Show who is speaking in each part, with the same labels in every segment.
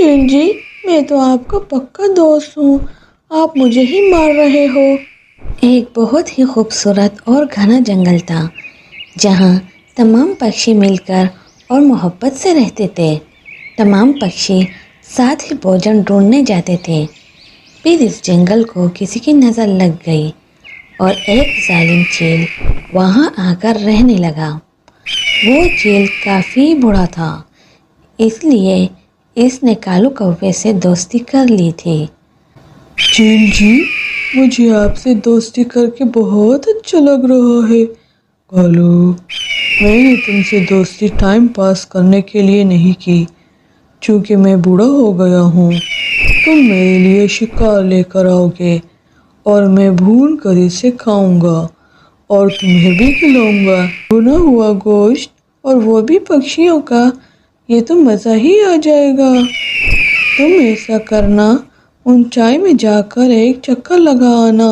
Speaker 1: چیل جی، میں تو آپ کا پکا دوست ہوں، آپ مجھے ہی مار رہے ہو۔
Speaker 2: ایک بہت ہی خوبصورت اور گھنا جنگل تھا جہاں تمام پکشی مل کر اور محبت سے رہتے تھے۔ تمام پکشی ساتھ ہی بھوجن ڈھونڈنے جاتے تھے۔ پھر اس جنگل کو کسی کی نظر لگ گئی اور ایک ظالم چیل وہاں آ کر رہنے لگا۔ وہ چیل کافی بڑا تھا، اس لیے اس نے کالو کوے سے دوستی کر لی تھی۔
Speaker 1: چیل جی، مجھے آپ سے دوستی کر کے بہت اچھا لگ رہا ہے۔ کالو، میں نے تم سے دوستی ٹائم پاس کرنے کے لیے نہیں کی، چونکہ میں بوڑھا ہو گیا ہوں۔ تم میرے لیے شکار لے کر آؤ گے اور میں بھون کر اسے کھاؤں گا اور تمہیں بھی کھلاؤں گا بھنا ہوا گوشت، اور وہ بھی پکشیوں کا۔ یہ تو مزہ ہی آ جائے گا۔ تم ایسا کرنا، اونچائی میں جا کر ایک چکر لگا آنا،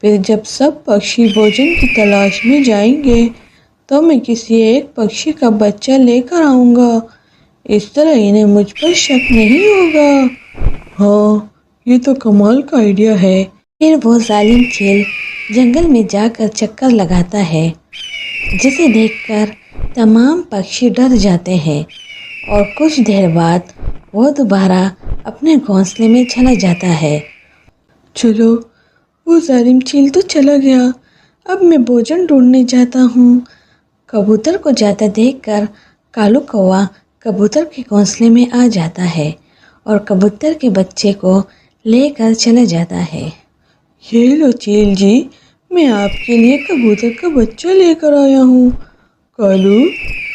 Speaker 1: پھر جب سب پکشی بھوجن کی تلاش میں جائیں گے تو میں کسی ایک پکشی کا بچہ لے کر آؤں گا۔ اس طرح انہیں مجھ پر شک نہیں ہوگا۔ ہاں، یہ تو کمال کا آئیڈیا ہے۔
Speaker 2: پھر وہ ظالم چیل جنگل میں جا کر چکر لگاتا ہے، جسے دیکھ کر تمام پکشی ڈر جاتے ہیں اور کچھ دیر بعد وہ دوبارہ اپنے گھونسلے میں چلا جاتا ہے۔
Speaker 1: چلو، وہ ظالم چیل تو چلا گیا، اب میں بھوجن ڈھونڈنے جاتا ہوں۔ کبوتر کو جاتا دیکھ کر کالو کوا کبوتر کے گھونسلے میں آ جاتا ہے اور کبوتر کے بچے کو لے کر چلا جاتا ہے۔ یہ لو چیل جی، میں آپ کے لیے کبوتر کا بچہ لے کر آیا ہوں۔ کالو،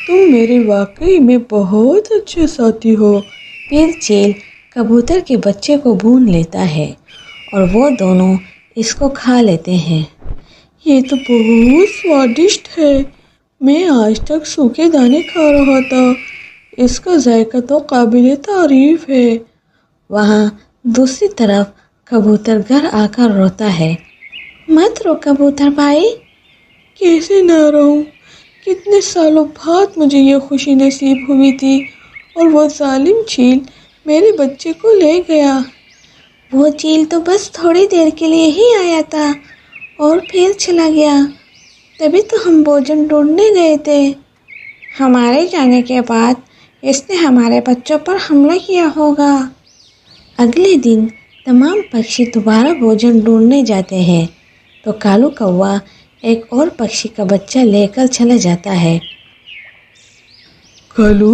Speaker 1: تم میرے واقعی میں بہت اچھے ساتھی ہو۔
Speaker 2: پھر چیل کبوتر کے بچے کو بھون لیتا ہے اور وہ دونوں اس کو کھا لیتے ہیں۔
Speaker 1: یہ تو بہت سوادشٹ ہے۔ میں آج تک سوکھے دانے کھا رہا تھا، اس کا ذائقہ تو قابل تعریف ہے۔
Speaker 2: وہاں دوسری طرف کبوتر گھر آ کر روتا ہے۔
Speaker 1: مت رو کبوتر بھائی، کیسے نہ رہوں؟ کتنے سالوں بعد مجھے یہ خوشی نصیب ہوئی تھی اور وہ ظالم چیل میرے بچے کو لے گیا۔
Speaker 2: وہ چیل تو بس تھوڑی دیر کے لیے ہی آیا تھا اور پھر چلا گیا، تبھی تو ہم بھوجن ڈھونڈنے گئے تھے۔ ہمارے جانے کے بعد اس نے ہمارے بچوں پر حملہ کیا ہوگا۔ اگلے دن تمام پکشی دوبارہ بھوجن ڈھونڈنے جاتے ہیں تو کالو کوا ایک اور پکشی کا بچہ لے کر چلا جاتا ہے۔
Speaker 1: کالو،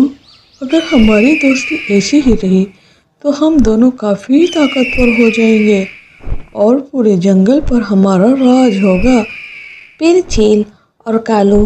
Speaker 1: اگر ہماری دوستی ایسی ہی رہی تو ہم دونوں کافی طاقتور ہو جائیں گے اور پورے جنگل پر ہمارا راج ہوگا۔
Speaker 2: پھر چیل اور کالو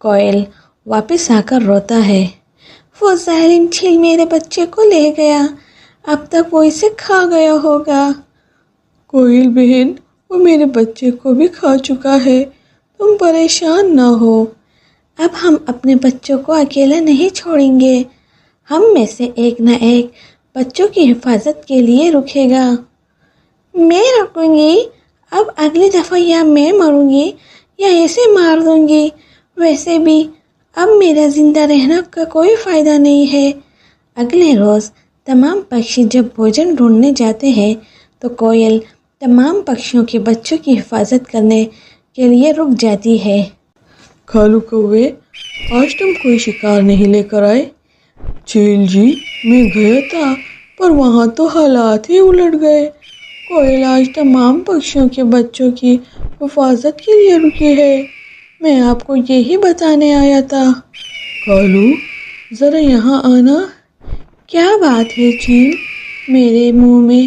Speaker 2: کوئل واپس آ کر روتا ہے، وہ ظالم چیل میرے بچے کو لے گیا، اب تک وہ اسے کھا گیا ہوگا۔
Speaker 1: کوئل بہن، وہ میرے بچے کو بھی کھا چکا ہے، تم پریشان نہ ہو۔
Speaker 2: اب ہم اپنے بچوں کو اکیلا نہیں چھوڑیں گے، ہم میں سے ایک نہ ایک بچوں کی حفاظت کے لیے رکے گا۔ میں رکوں گی، اب اگلی دفعہ یا میں مروں گی یا اسے مار دوں گی، ویسے بھی اب میرا زندہ رہنا کا کوئی فائدہ نہیں ہے۔ اگلے روز تمام پکشی جب بھوجن ڈھونڈنے جاتے ہیں تو کوئل تمام پکشیوں کے بچوں کی حفاظت کرنے کے لیے رک جاتی ہے۔
Speaker 1: کالو کوے، آج تم کوئی شکار نہیں لے کر آئے؟ چیل جی، میں گیا تھا پر وہاں تو حالات ہی الٹ گئے۔ کوئل آج تمام پکشیوں کے بچوں کی حفاظت کے لیے رکی ہے۔ میں آپ کو یہی بتانے آیا تھا۔ کالو، ذرا یہاں آنا۔ کیا بات ہے چیل، میرے منہ میں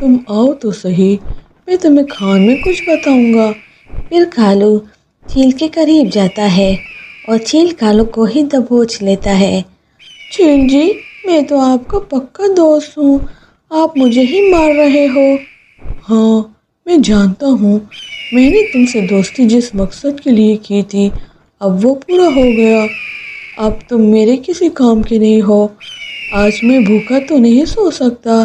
Speaker 1: تم آؤ تو صحیح، میں تمہیں کھان میں کچھ بتاؤں گا۔
Speaker 2: پھر کالو چیل کے قریب جاتا ہے اور چیل کالو کو ہی دبوچ لیتا ہے۔
Speaker 1: چیل جی، میں تو آپ کا پکا دوست ہوں، آپ مجھے ہی مار رہے ہو۔ ہاں، میں جانتا ہوں، میں نے تم سے دوستی جس مقصد کے لیے کی تھی اب وہ پورا ہو گیا۔ اب تم میرے کسی کام کے نہیں ہو۔ آج میں بھوکا تو نہیں سو سکتا،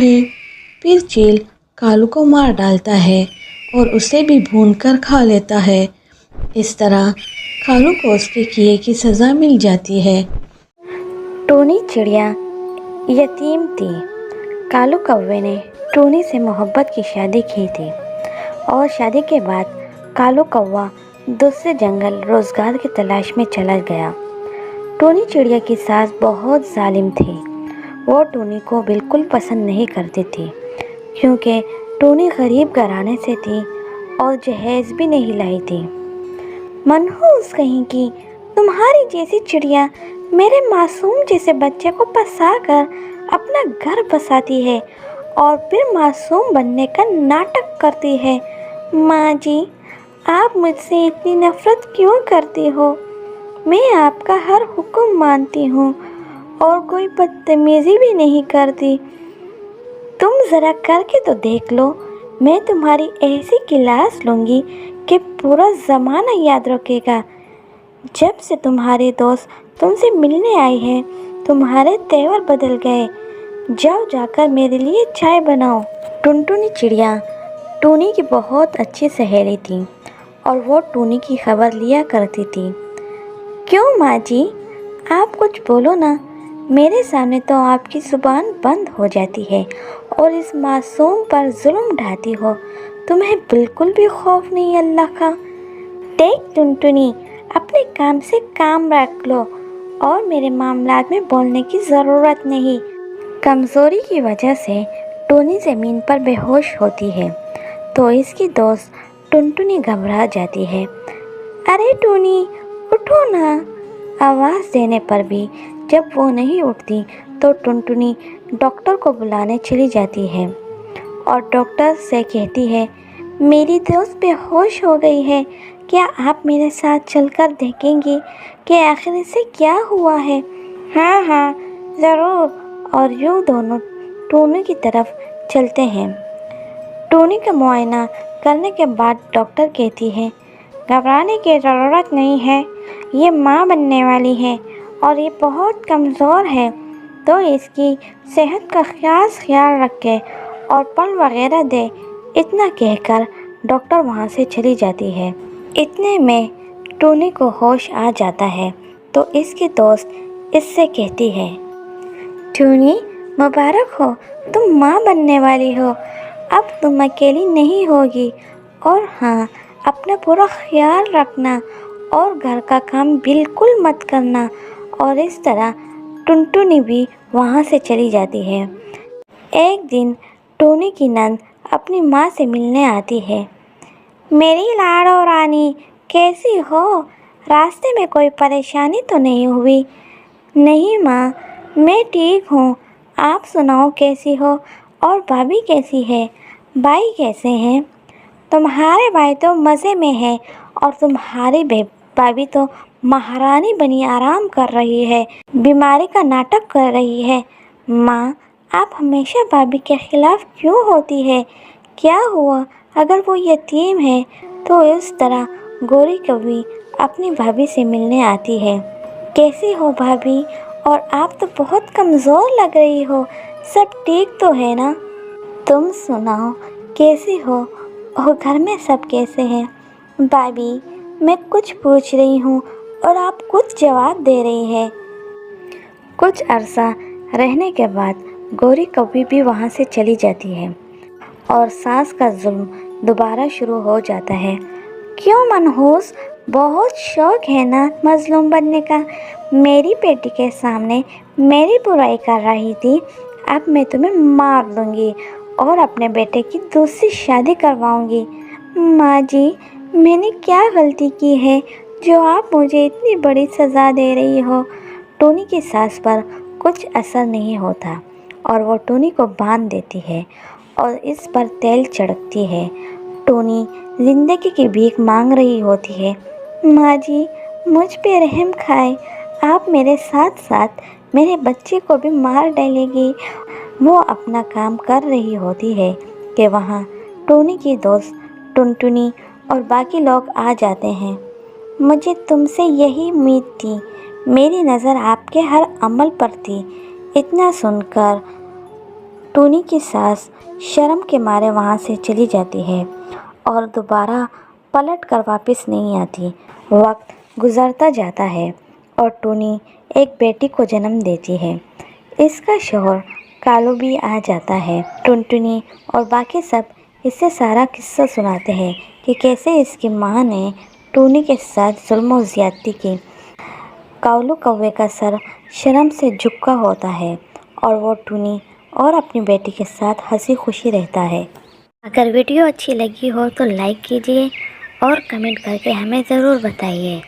Speaker 1: ہے۔
Speaker 2: پھر چیل کالو کو مار ڈالتا ہے اور اسے بھی بھون کر کھا لیتا ہے۔ اس طرح کالو کو اس کے کیے کی سزا مل جاتی ہے۔
Speaker 3: ٹونی چڑیا یتیم تھی۔ کالو کوے نے ٹونی سے محبت کی شادی کی تھی اور شادی کے بعد کالو کوا دوسرے جنگل روزگار کی تلاش میں چلا گیا۔ ٹونی چڑیا کی ساس بہت ظالم تھی۔ وہ ٹونی کو بالکل پسند نہیں کرتی تھی کیونکہ ٹونی غریب گھرانے سے تھی اور جہیز بھی نہیں لائی تھی۔ منحوس کہیں کی، تمہاری جیسی چڑیا میرے معصوم جیسے بچے کو پھنسا کر اپنا گھر بساتی ہے اور پھر معصوم بننے کا ناٹک کرتی ہے۔ ماں جی، آپ مجھ سے اتنی نفرت کیوں کرتی ہو؟ میں آپ کا ہر حکم مانتی ہوں اور کوئی بدتمیزی بھی نہیں کرتی۔ تم ذرا کر کے تو دیکھ لو، میں تمہاری ایسی کلاس لوں گی کہ پورا زمانہ یاد رکھے گا۔ جب سے تمہارے دوست تم سے ملنے آئے ہیں تمہارے تیور بدل گئے۔ جاؤ جا کر میرے لیے چائے بناؤ۔ ٹنٹنی چڑیا ٹونی کی بہت اچھی سہیلی تھی اور وہ ٹونی کی خبر لیا کرتی تھی۔ کیوں ماں جی، آپ کچھ بولو نا، میرے سامنے تو آپ کی زبان بند ہو جاتی ہے اور اس معصوم پر ظلم ڈھاتی ہو۔ تمہیں بالکل بھی خوف نہیں اللہ کا؟ دیکھ ٹنٹنی، اپنے کام سے کام رکھ لو اور میرے معاملات میں بولنے کی ضرورت نہیں۔ کمزوری کی وجہ سے ٹونی زمین پر بے ہوش ہوتی ہے تو اس کی دوست ٹنٹنی گھبرا جاتی ہے۔ ارے ٹونی، اٹھو نا۔ آواز دینے پر بھی جب وہ نہیں اٹھتی تو ٹنٹنی ڈاکٹر کو بلانے چلی جاتی ہے اور ڈاکٹر سے کہتی ہے، میری دوست بے ہوش ہو گئی ہے، کیا آپ میرے ساتھ چل کر دیکھیں گی کہ آخر اسے کیا ہوا ہے؟ ہاں ہاں ضرور، اور یوں دونوں ٹونی کی طرف چلتے ہیں۔ ٹونی کا معائنہ کرنے کے بعد ڈاکٹر کہتی ہے، گھبرانے کی ضرورت نہیں ہے، یہ ماں بننے والی ہے اور یہ بہت کمزور ہے، تو اس کی صحت کا خیال رکھے اور پل وغیرہ دے۔ اتنا کہہ کر ڈاکٹر وہاں سے چلی جاتی ہے۔ اتنے میں ٹونی کو ہوش آ جاتا ہے تو اس کی دوست اس سے کہتی ہے، ٹونی مبارک ہو، تم ماں بننے والی ہو، اب تم اکیلی نہیں ہوگی، اور ہاں اپنا پورا خیال رکھنا اور گھر کا کام بالکل مت کرنا۔ اور اس طرح ٹنٹنی بھی وہاں سے چلی جاتی ہے۔ ایک دن ٹونی کی نند اپنی ماں سے ملنے آتی ہے۔ میری لاڈو رانی، کیسی ہو؟ راستے میں کوئی پریشانی تو نہیں ہوئی؟ نہیں ماں، میں ٹھیک ہوں، آپ سناؤ کیسی ہو؟ اور بھابھی کیسی ہے؟ بھائی کیسے ہیں؟ تمہارے بھائی تو مزے میں ہے اور تمہاری بھابھی تو مہارانی بنی آرام کر رہی ہے، بیماری کا ناٹک کر رہی ہے۔ ماں، آپ ہمیشہ بھابھی کے خلاف کیوں ہوتی ہے؟ کیا ہوا اگر وہ یتیم ہے؟ تو اس طرح گوری کوی اپنی بھابھی سے ملنے آتی ہے۔ کیسی ہو بھابھی؟ اور آپ تو بہت کمزور لگ رہی ہو، سب ٹھیک تو ہے نا؟ تم سناؤ کیسی ہو اور گھر میں سب کیسے ہیں؟ بھابھی، میں کچھ پوچھ رہی ہوں اور آپ کچھ جواب دے رہی ہے۔ کچھ عرصہ رہنے کے بعد گوری کوی بھی وہاں سے چلی جاتی ہے اور ساس کا ظلم دوبارہ شروع ہو جاتا ہے۔ کیوں منحوس، بہت شوق ہے نا مظلوم بننے کا؟ میری بیٹی کے سامنے میری برائی کر رہی تھی، اب میں تمہیں مار دوں گی اور اپنے بیٹے کی دوسری شادی کرواؤں گی۔ ماں جی، میں نے کیا غلطی کی ہے جو آپ مجھے اتنی بڑی سزا دے رہی ہو؟ ٹونی کی ساس پر کچھ اثر نہیں ہوتا اور وہ ٹونی کو باندھ دیتی ہے اور اس پر تیل چھڑکتی ہے۔ ٹونی زندگی کی بھیک مانگ رہی ہوتی ہے۔ ماں جی، مجھ پہ رحم کھائے، آپ میرے ساتھ ساتھ میرے بچے کو بھی مار ڈالے گی۔ وہ اپنا کام کر رہی ہوتی ہے کہ وہاں ٹونی کی دوست ٹنٹنی اور باقی لوگ آ جاتے ہیں۔ مجھے تم سے یہی امید تھی، میری نظر آپ کے ہر عمل پر تھی۔ اتنا سن کر ٹونی کی ساس شرم کے مارے وہاں سے چلی جاتی ہے اور دوبارہ پلٹ کر واپس نہیں آتی۔ وقت گزرتا جاتا ہے اور ٹونی ایک بیٹی کو جنم دیتی ہے۔ اس کا شوہر کالو بھی آ جاتا ہے۔ ٹنٹنی اور باقی سب اسے سارا قصہ سناتے ہیں کہ کیسے اس کی ماں نے ٹونی کے ساتھ ظلم و زیادتی کی۔ کالو کوے کا سر شرم سے جھکا ہوتا ہے اور وہ ٹونی اور اپنی بیٹی کے ساتھ ہنسی خوشی رہتا ہے۔ اگر ویڈیو اچھی لگی ہو تو لائک کیجیے اور کمنٹ کر کے ہمیں ضرور بتائیے۔